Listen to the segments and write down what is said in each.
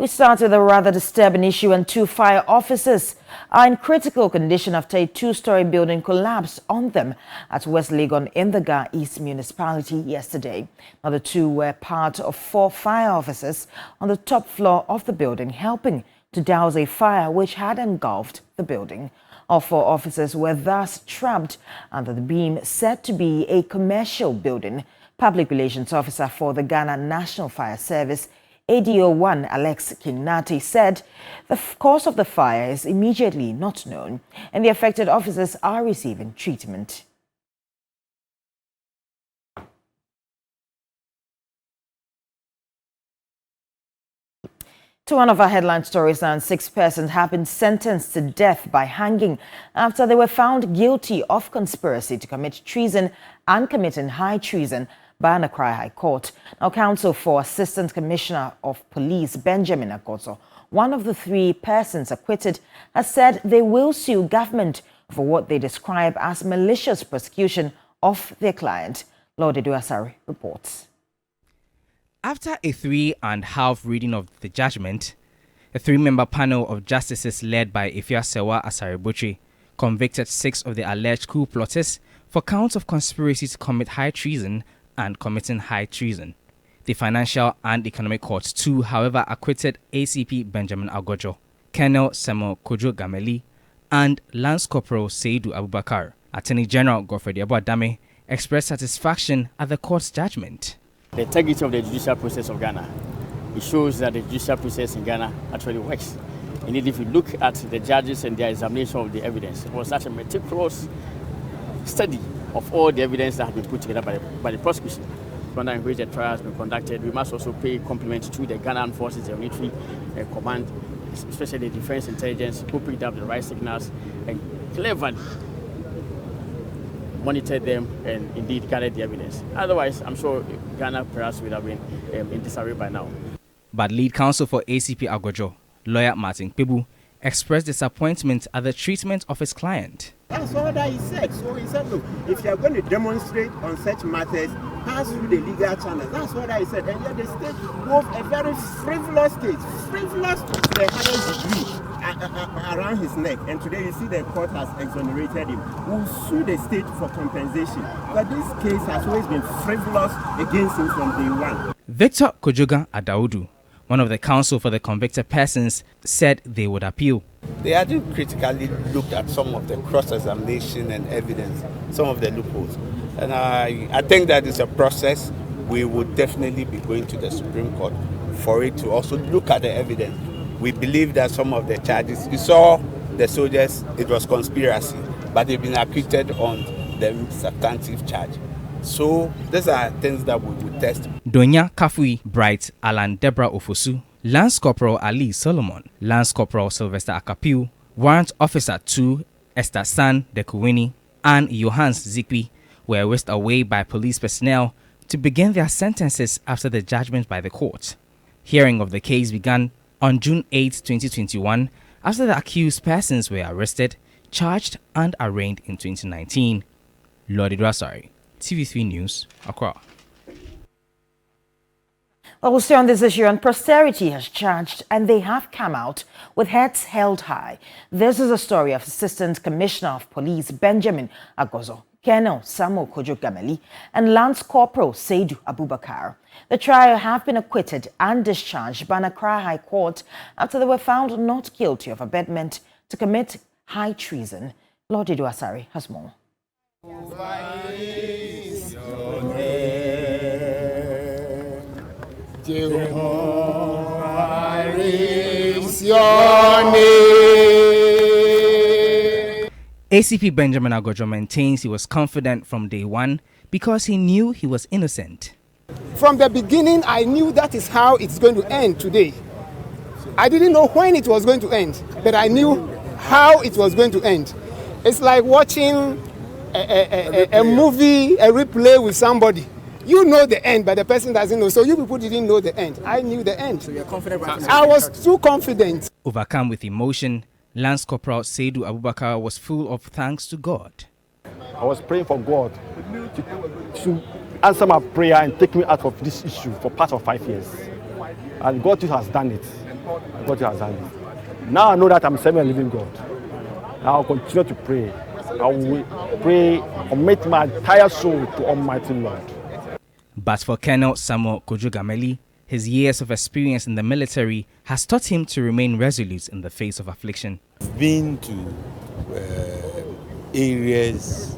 We start with a rather disturbing issue, and 2 fire officers are in critical condition after a 2-story building collapsed on them at West Legon in the Ga East municipality yesterday. Now, the 2 were part of 4 fire officers on the top floor of the building, helping to douse a fire which had engulfed the building. All 4 officers were thus trapped under the beam said to be a commercial building. Public Relations Officer for the Ghana National Fire Service, ADO1 Alex Kingnati, said the cause of the fire is immediately not known and the affected officers are receiving treatment. To one of our headline stories now, 6 persons have been sentenced to death by hanging after they were found guilty of conspiracy to commit treason and committing high treason by an Accra High Court. Now, counsel for Assistant Commissioner of Police Benjamin Agozo, one of the 3 persons acquitted, has said they will sue government for what they describe as malicious prosecution of their client. Lord Eduasari reports. After a 3.5 reading of the judgment, a 3-member panel of justices led by Ifeasewa Asare-Botry convicted 6 of the alleged coup plotters for counts of conspiracy to commit high treason and committing high treason. The Financial and Economic Court too, however, acquitted ACP Benjamin Agojo, Colonel Samuel Kojo Gameli, and Lance Corporal Seidu Abubakar. Attorney General Godfrey Adame expressed satisfaction at the court's judgment. The integrity of the judicial process of Ghana, it shows that the judicial process in Ghana actually works. Indeed, if you look at the judges and their examination of the evidence, it was such a meticulous study of all the evidence that has been put together by the prosecution. Under which the trial has been conducted, we must also pay compliment to the Ghana Armed Forces, the military command, especially the defense intelligence, who picked up the right signals and cleverly monitored them and indeed gathered the evidence. Otherwise, I'm sure Ghana perhaps would have been in disarray by now. But lead counsel for ACP Agojo, lawyer Martin Pebu, expressed disappointment at the treatment of his client. That's all that he said. So he said, look, if you are going to demonstrate on such matters, pass through the legal channels. That's what I said. And yet the state drove a very frivolous case, frivolous to the highest degree around his neck. And today you see the court has exonerated him. We'll sue the state for compensation. But this case has always been frivolous against him from day one. Victor Kojoga Adaudu, one of the counsel for the convicted persons, said they would appeal. They hadn't critically looked at some of the cross-examination and evidence, some of the loopholes. And I think that is a process. We would definitely be going to the Supreme Court for it to also look at the evidence. We believe that some of the charges, you saw the soldiers, it was conspiracy, but they've been acquitted on the substantive charge. So these are things that we would test. Donya Kafui Bright Alan Deborah Ofosu, Lance Corporal Ali Solomon, Lance Corporal Sylvester Akapiu, Warrant Officer 2 Esther San Dekuwini, and Johannes Zikwi were whisked away by police personnel to begin their sentences after the judgment by the court. Hearing of the case began on June 8, 2021, after the accused persons were arrested, charged, and arraigned in 2019. Lord Idwasari, TV3 News, Accra. Well, we'll stay on this issue, and posterity has charged, and they have come out with heads held high. This is a story of Assistant Commissioner of Police Benjamin Agozo, Colonel Samuel Kojo Gameli, and Lance Corporal Seidu Abubakar. The trio have been acquitted and discharged by an Accra High Court after they were found not guilty of abetment to commit high treason. Lord Eduasari has more. Jehovah is your name. ACP Benjamin Agojo maintains he was confident from day one because he knew he was innocent. From the beginning, I knew that is how it's going to end today. I didn't know when it was going to end, but I knew how it was going to end. It's like watching a movie, a replay with somebody. You know the end, but the person doesn't know. So you people didn't know the end. I knew the end. So you're confident? I was too confident. Overcome with emotion, Lance Corporal Seidu Abubakar was full of thanks to God. I was praying for God to answer my prayer and take me out of this issue for part of 5 years. And God has done it. God has done it. Now I know that I'm serving a living God. I'll continue to pray. I will pray, commit my entire soul to Almighty Lord. But for Colonel Samuel Kojo-Gameli, his years of experience in the military has taught him to remain resolute in the face of affliction. I've been to areas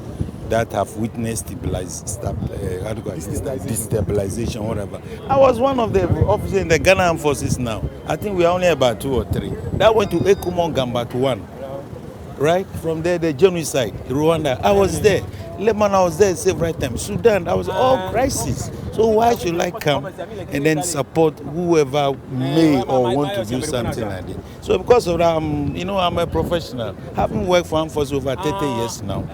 that have witnessed destabilization, whatever. I was one of the officers in the Ghana Armed Forces now. I think we are only about 2 or 3. That went to Ekumon Gambak 1. Right? From there, the genocide, Rwanda, I was there. Lebanon, I was there several times. Sudan, I was all crisis. So why should I come and then support whoever may or want to do something like that? So because of that, I'm a professional. Having worked for Armed Forces over 30 years now.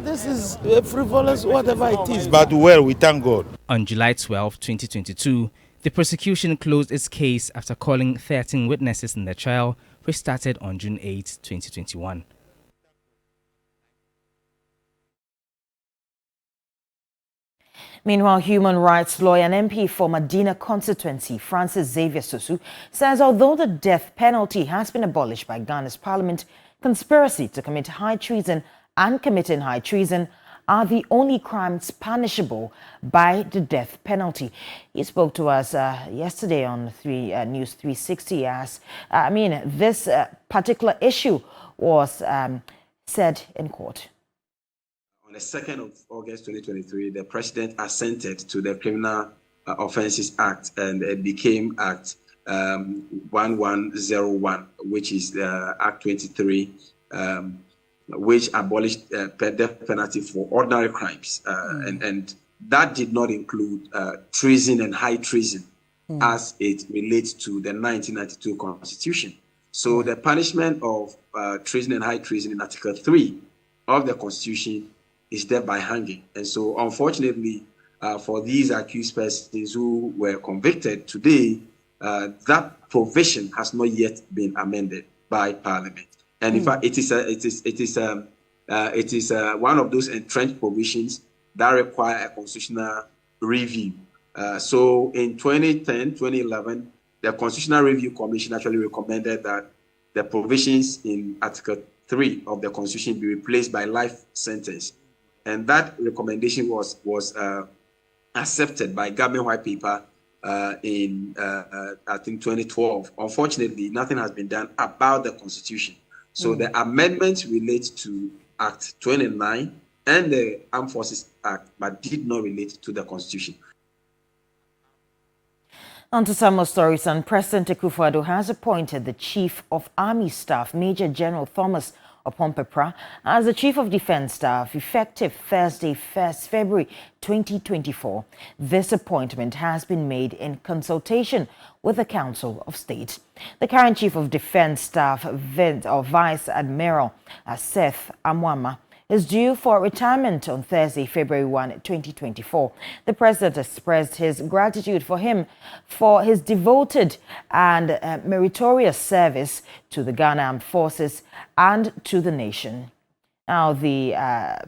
This is frivolous, whatever it is. But well, we thank God. On July 12, 2022, the prosecution closed its case after calling 13 witnesses in the trial, which started on June 8, 2021. Meanwhile, human rights lawyer and MP for Medina constituency, Francis Xavier Susu, says although the death penalty has been abolished by Ghana's parliament, conspiracy to commit high treason and committing high treason are the only crimes punishable by the death penalty. He spoke to us yesterday on News 360 as, this particular issue was said in court. On the 2nd of August 2023, the President assented to the Criminal Offences Act, and it became Act 1101, which is Act 23, which abolished death penalty for ordinary crimes. And that did not include treason and high treason as it relates to the 1992 Constitution. So the punishment of treason and high treason in Article 3 of the Constitution is death by hanging. And so, unfortunately, for these accused persons who were convicted today, that provision has not yet been amended by Parliament. And in fact, it is one of those entrenched provisions that require a constitutional review. So, in 2010, 2011, the Constitutional Review Commission actually recommended that the provisions in Article 3 of the Constitution be replaced by life sentence. And that recommendation was accepted by government white paper in, I think, 2012. Unfortunately, nothing has been done about the Constitution. So the amendments relate to Act 29 and the Armed Forces Act, but did not relate to the Constitution. On to some more stories, and President Akufo-Addo has appointed the Chief of Army Staff, Major General Thomas Opompepra, as the Chief of Defense Staff, effective Thursday, 1st February 2024. This appointment has been made in consultation with the Council of State. The current Chief of Defense Staff, Vice Admiral Seth Amwama, is due for retirement on Thursday, February 1, 2024. The President expressed his gratitude for him for his devoted and meritorious service to the Ghana Armed Forces and to the nation. Now, the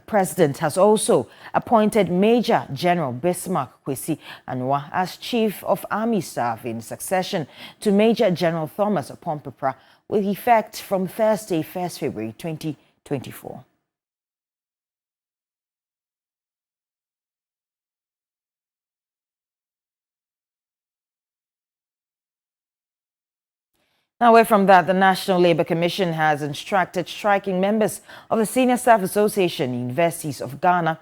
President has also appointed Major General Bismarck Kwesi Anwa as Chief of Army Staff in succession to Major General Thomas Opompepra with effect from Thursday, 1st February 2024. Now, away from that, the National Labour Commission has instructed striking members of the Senior Staff Association, Universities of Ghana,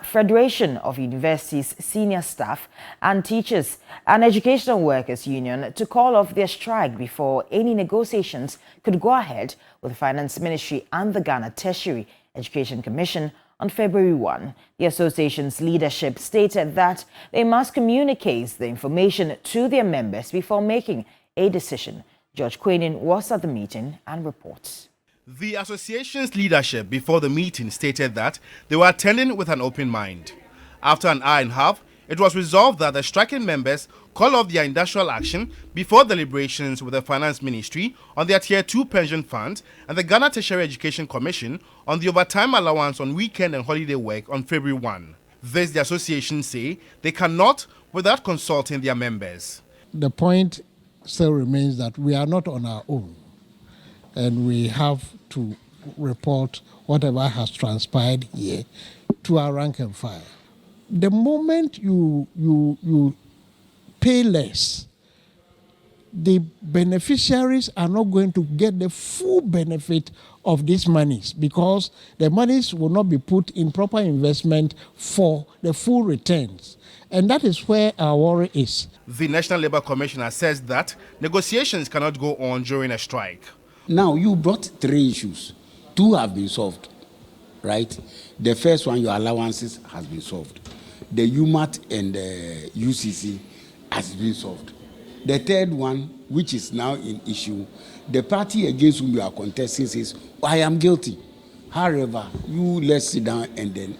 Federation of Universities, Senior Staff and Teachers and Educational Workers Union to call off their strike before any negotiations could go ahead with the Finance Ministry and the Ghana Tertiary Education Commission on February 1. The association's leadership stated that they must communicate the information to their members before making a decision. George Quainin was at the meeting and reports. The association's leadership before the meeting stated that they were attending with an open mind. After an hour and a half, it was resolved that the striking members call off their industrial action before deliberations with the Finance Ministry on their Tier 2 pension fund and the Ghana Tertiary Education Commission on the overtime allowance on weekend and holiday work on February 1. This, the association say, they cannot without consulting their members. The point still remains that we are not on our own, and we have to report whatever has transpired here to our rank and file. The moment you pay less, the beneficiaries are not going to get the full benefit of these monies, because the monies will not be put in proper investment for the full returns. And that is where our worry is. The National Labour Commissioner says that negotiations cannot go on during a strike. Now, you brought 3 issues. 2 have been solved, right? The first one, your allowances, has been solved. The UMAT and the UCC has been solved. The third one, which is now in issue, the party against whom you are contesting says, I am guilty. However, you let's sit down and then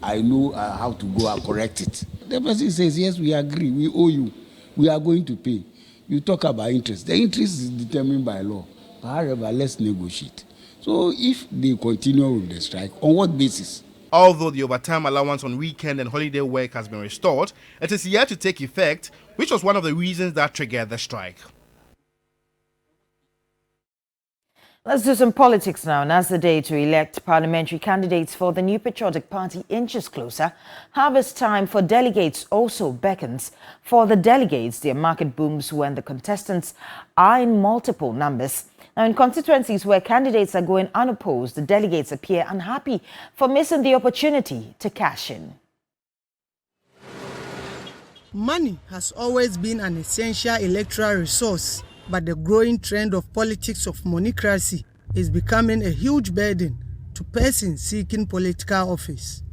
I know how to go and correct it. The person says, yes, we agree, we owe you, we are going to pay. You talk about interest. The interest is determined by law. However, let's negotiate. So if they continue with the strike, on what basis? Although the overtime allowance on weekend and holiday work has been restored, it is yet to take effect, which was one of the reasons that triggered the strike. Let's do some politics now. And as the day to elect parliamentary candidates for the New Patriotic Party inches closer, harvest time for delegates also beckons. For the delegates, their market booms when the contestants are in multiple numbers. Now, in constituencies where candidates are going unopposed, the delegates appear unhappy for missing the opportunity to cash in. Money has always been an essential electoral resource, but the growing trend of politics of moneycracy is becoming a huge burden to persons seeking political office.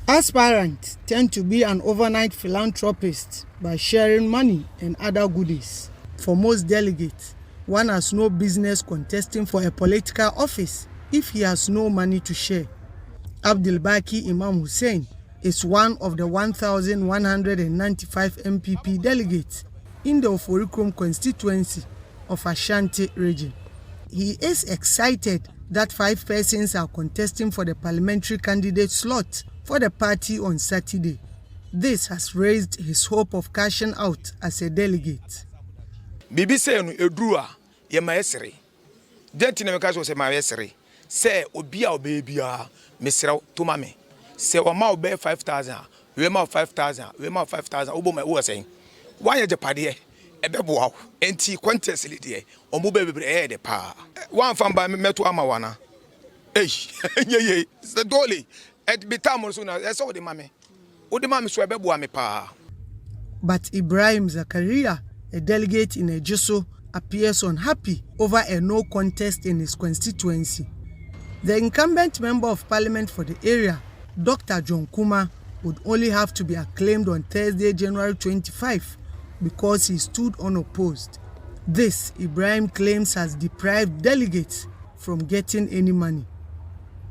Aspirants tend to be an overnight philanthropist by sharing money and other goodies. For most delegates, one has no business contesting for a political office if he has no money to share. Abdelbaki Imam Hussein is one of the 1,195 MPP delegates in the Oforikrom constituency of Ashanti region. He is excited that 5 persons are contesting for the parliamentary candidate slot for the party on Saturday. This has raised his hope of cashing out as a delegate. Bibi say no eduru ye ma yesere. Denti na meka so say ma yesere. Say obi a obebia mesrew to ma me. Say o ma obe 5,000, we ma 5,000, we ma 5,000 obo ma wo say. Why ye jepade ebeboa enti contest li de omo be bebre e de pa. Wan fan ba meto ama wana. Ye the dolly et bitam so na so de ma me. O de ma me so ebeboa me pa. But Ibrahim Zakaria, a delegate in Ejiso, appears unhappy over a no contest in his constituency. The incumbent member of parliament for the area, Dr. John Kuma, would only have to be acclaimed on Thursday, January 25, because he stood unopposed. This, Ibrahim claims, has deprived delegates from getting any money.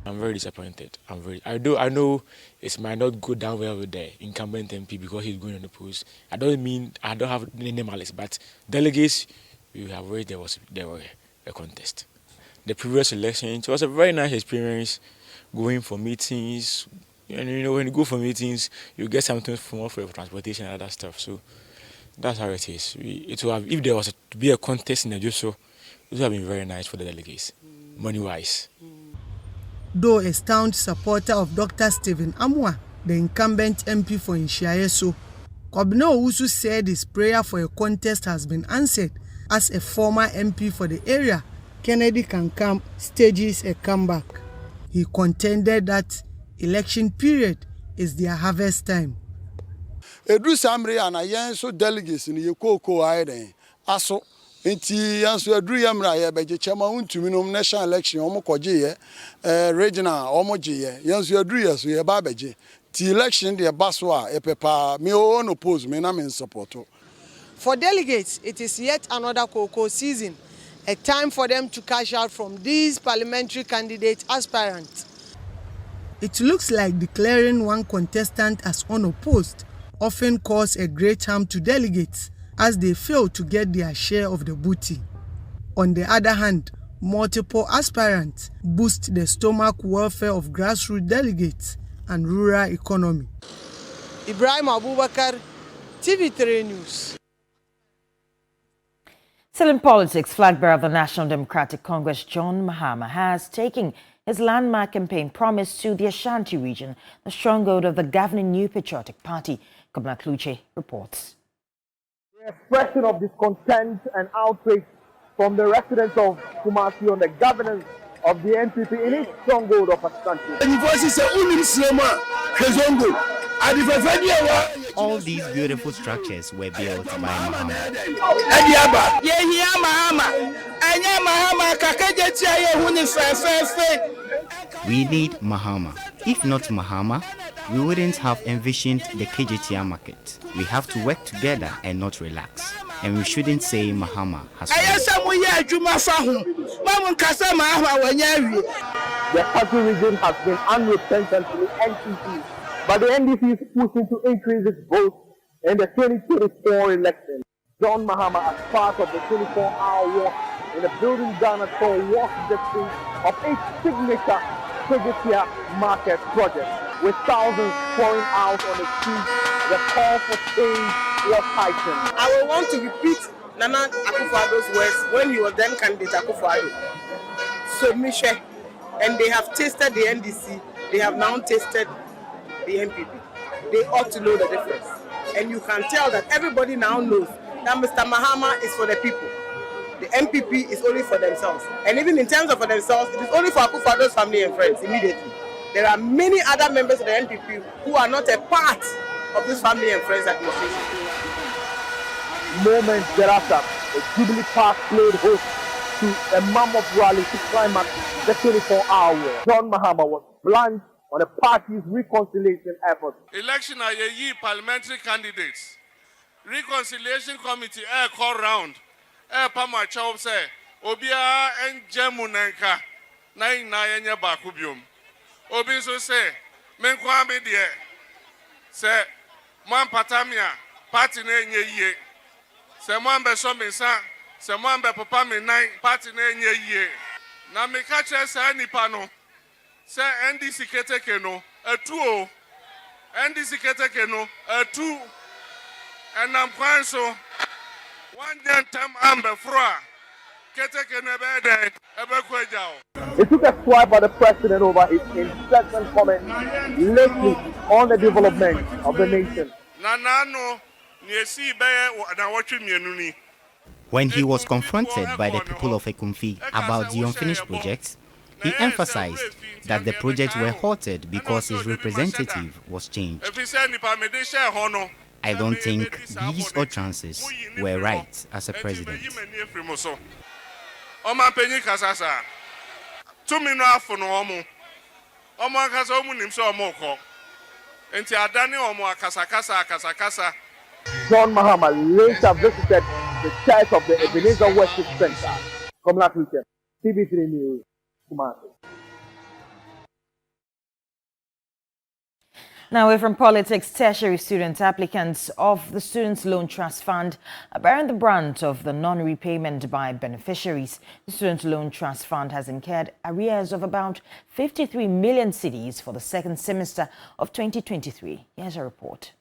I'm very disappointed. I know it might not go down well with the incumbent MP because he's going unopposed. I don't have any malice, but delegates, we have read there was a contest. The previous election, it was a very nice experience going for meetings. And when you go for meetings, you get something for transportation and other stuff. So that's how it is. It will have, if there was to be a contest in the Joso, it would have been very nice for the delegates, money-wise. Though a staunch supporter of Dr. Stephen Amwa, the incumbent MP for Inshiayeso, Kobna Owusu said his prayer for a contest has been answered as a former MP for the area, Kennedy Kankam, stages a comeback. He contended that election period is their harvest time. Edu Samri and Ayenso delegates in Yoko Island, Aso. Inti yanso aduru yamra ye beje chema untumi no national election omo koje ye regional omo je ye yanso aduru ye so ye ba beje ti election de baso a e pepa me on oppose me na me support. For delegates, it is yet another cocoa season, a time for them to cash out from these parliamentary candidate aspirants. It looks like declaring one contestant as unopposed often cause a great harm to delegates as they fail to get their share of the booty. On the other hand, multiple aspirants boost the stomach welfare of grassroots delegates and rural economy. Ibrahim Abubakar, TV3 News. Still in politics, flag bearer of the National Democratic Congress, John Mahama, has taken his landmark campaign promise to the Ashanti region, the stronghold of the governing New Patriotic Party. Kamala Kluche reports. The expression of discontent and outrage from the residents of Kumasi on the governance of the NPP in its stronghold of Ashanti. All these beautiful structures were built by Mahama. We need Mahama. If not Mahama, we wouldn't have envisioned the KJTR market. We have to work together and not relax. And we shouldn't say Mahama has The Ashanti region has been unrepentant to the NPP, but the NDC is pushing to increase its votes in the 2024 election. John Mahama, as part of the 24-hour walk in the Building Ghana Tour, walks the streets of its signature KJTR market project. With thousands pouring out on the streets, the call for change was heightened. I will want to repeat Nana Akufo-Addo's words when he was then candidate Akufo-Addo. Submission, and they have tasted the NDC, they have now tasted the NPP. They ought to know the difference. And you can tell that everybody now knows that Mr. Mahama is for the people. The NPP is only for themselves. And even in terms of for themselves, it is only for Akufo-Addo's family and friends immediately. There are many other members of the NPP who are not a part of this family and friends administration. Moments thereafter, the Jubilee Park played host to a mammoth rally to climax the 24-hour war. John Mahama was blunt on the party's reconciliation efforts. Election are ye parliamentary candidates. Reconciliation committee call round. Pama Chow say, Obia and Jemunenka, nine Nayanya Bakubium. Obi so say, Menkwame dear, say, Man Patamia, party name ye. Say, Man Besomisa, say, Man Be Papa me nine, party name ye. Na me catch us any pano. Say, NDC Ketekeno, a two. NDC Ketekeno, a two. And I'm quite so. One time amber fra. It took a swipe by the president over his incessant comments lately on the development of the nation. When he was confronted by the people of Ekumfi about the unfinished projects, he emphasized that the projects were halted because his representative was changed. I don't think these utterances were right as a president. Oman penyi kasasa. 2 minutes after no omo. Omo kasa omo nimse omo ko. Enti adani omo akasa. John Mahama later visited the church of the Ebenezer Worship Center. Kamala Kluche, TV3 News, Kumasi. Now, away from politics, tertiary student applicants of the Students' Loan Trust Fund are bearing the brunt of the non-repayment by beneficiaries. The Students' Loan Trust Fund has incurred arrears of about 53 million cedis for the second semester of 2023. Here's a report.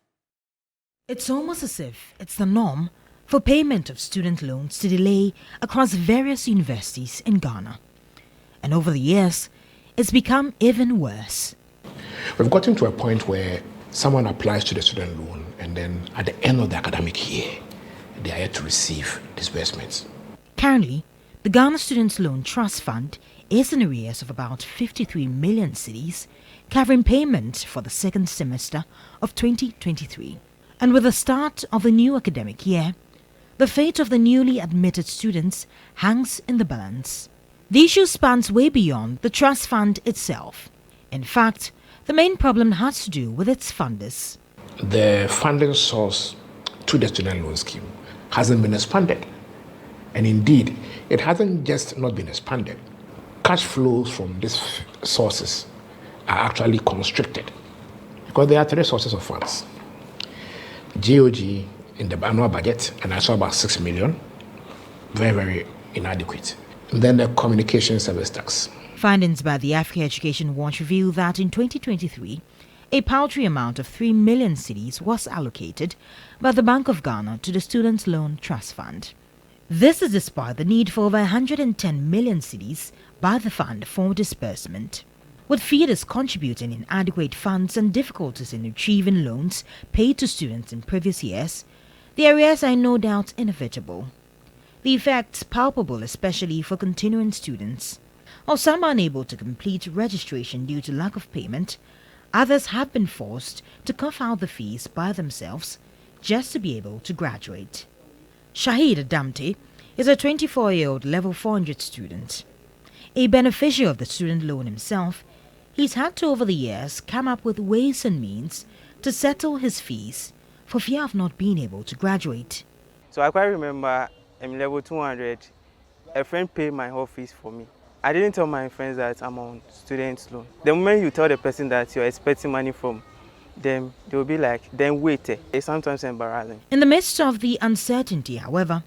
It's almost as if it's the norm for payment of student loans to delay across various universities in Ghana. And over the years, it's become even worse. We've gotten to a point where someone applies to the student loan and then at the end of the academic year, they are yet to receive disbursements. Currently, the Ghana Students' Loan Trust Fund is in arrears of about 53 million cedis, covering payment for the second semester of 2023. And with the start of the new academic year, the fate of the newly admitted students hangs in the balance. The issue spans way beyond the trust fund itself. In fact, the main problem has to do with its funders. The funding source to the student loan scheme hasn't been expanded. And indeed, it hasn't just not been expanded. Cash flows from these sources are actually constricted because there are 3 sources of funds. GOG in the annual budget, and I saw about 6 million, very, very inadequate. And then the communication service tax. Findings by the Africa Education Watch reveal that in 2023, a paltry amount of 3 million cedis was allocated by the Bank of Ghana to the Students' Loan Trust Fund. This is despite the need for over 110 million cedis by the fund for disbursement. With feeders contributing inadequate funds and difficulties in retrieving loans paid to students in previous years, the arrears are no doubt inevitable. The effects palpable especially for continuing students. While some are unable to complete registration due to lack of payment, others have been forced to cough out the fees by themselves just to be able to graduate. Shahid Adamte is a 24-year-old level 400 student. A beneficiary of the student loan himself, he's had to over the years come up with ways and means to settle his fees for fear of not being able to graduate. So I quite remember I'm level 200, a friend paid my whole fees for me. I didn't tell my friends that I'm on student loan. The moment you tell the person that you're expecting money from them, they'll be like, then wait. It's sometimes embarrassing. In the midst of the uncertainty, however,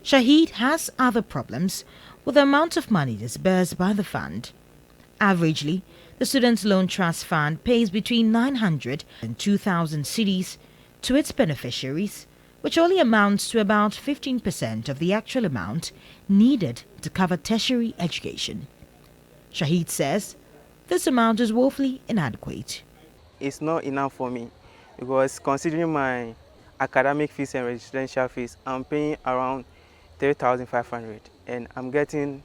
Shahid has other problems with the amount of money disbursed by the fund. Averagely, the Students' Loan Trust Fund pays between 900 and 2,000 cedis to its beneficiaries, which only amounts to about 15% of the actual amount needed to cover tertiary education. Shahid says this amount is woefully inadequate. It's not enough for me because considering my academic fees and residential fees, I'm paying around 3,500 and I'm getting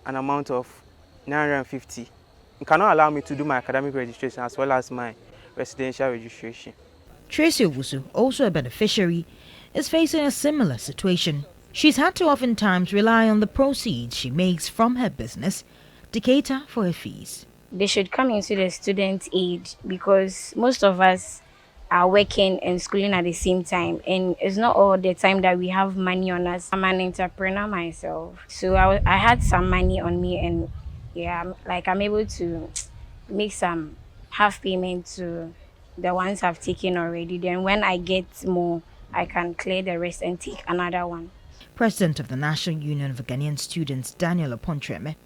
an amount of 950. It cannot allow me to do my academic registration as well as my residential registration. Tracy Owusu, also a beneficiary, is facing a similar situation. She's had to oftentimes rely on the proceeds she makes from her business to cater for her fees. They should come into the student aid because most of us are working and schooling at the same time, and it's not all the time that we have money on us. I'm an entrepreneur myself, so I had some money on me, and yeah, I'm able to make some half payment to the ones I've taken already. Then when I get more, I can clear the rest and take another one. President of the National Union of Ghanaian Students, Daniel Apontreme,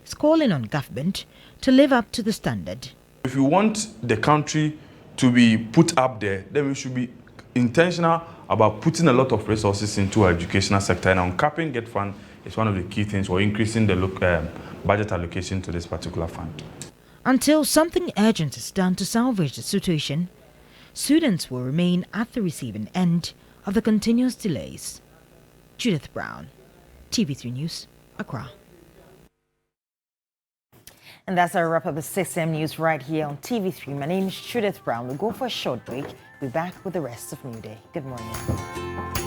is calling on government to live up to the standard. If we want the country to be put up there, then we should be intentional about putting a lot of resources into our educational sector, and uncapping GET fund is one of the key things, or increasing the budget allocation to this particular fund. Until something urgent is done to salvage the situation, students will remain at the receiving end of the continuous delays. Judith Brown, TV3 News, Accra. And that's our wrap up of 6 a.m. news right here on TV3. My name is Judith Brown. We'll go for a short break. We'll be back with the rest of New Day. Good morning.